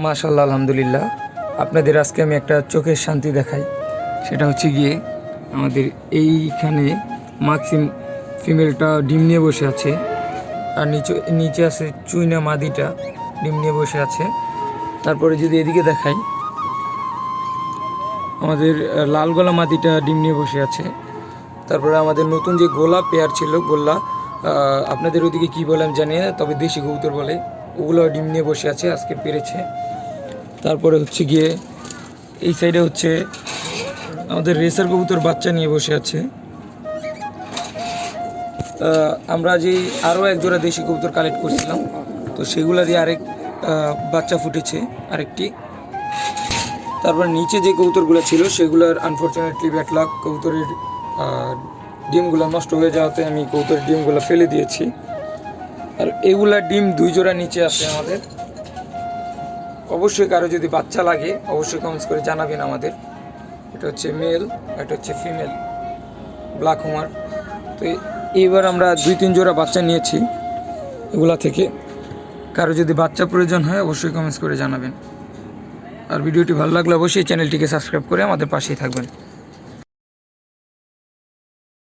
মাশাআল্লাহ, আলহামদুলিল্লাহ। আপনাদের আজকে আমি একটা চোখের শান্তি দেখাই। সেটা হচ্ছে গিয়ে আমাদের এইখানে মাক্সিম ফিমেলটা ডিম নিয়ে বসে আছে, আর নিচে আছে চুইনা মাদিটা ডিম নিয়ে বসে আছে। তারপরে যদি এদিকে দেখাই, আমাদের লাল গলা মাদিটা ডিম নিয়ে বসে আছে। তারপরে আমাদের নতুন যে গোলা পেয়ার ছিল, গোল্লা আপনাদের ওদিকে কী বলে আমি জানি না, তবে দেশি কবুতর বলে, ওগুলো ডিম নিয়ে বসে আছে, আজকে পেরেছে। তারপরে হচ্ছে গিয়ে এই সাইডে হচ্ছে আমাদের রেসার কবুতর বাচ্চা নিয়ে বসে আছে। আমরা যে আরও এক জোড়া দেশি কবুতর কালেক্ট করছিলাম, তো সেগুলো দিয়ে আরেক বাচ্চা ফুটেছে, আরেকটি। তারপর নিচে যে কবুতরগুলো ছিল সেগুলোর আনফর্চুনেটলি ব্যাড লাক, কবুতরের ডিমগুলো নষ্ট হয়ে যাওয়াতে আমি কবুতরের ডিমগুলো ফেলে দিয়েছি। আর এগুলা ডিম 2 জোড়া নিচে আছে আমাদের। অবশ্যই কারো যদি বাচ্চা লাগে অবশ্যই কমেন্টস করে জানাবেন আমাদের। এটা হচ্ছে মেল, এটা হচ্ছে ফিমেল ব্ল্যাক হোমার। তো এইবার আমরা 2-3 জোড়া বাচ্চা নিয়েছি এগুলা থেকে। কারো যদি বাচ্চা প্রয়োজন হয় অবশ্যই কমেন্টস করে জানাবেন। আর ভিডিওটি ভালো লাগলে অবশ্যই চ্যানেলটিকে সাবস্ক্রাইব করে আমাদের পাশেই থাকবেন।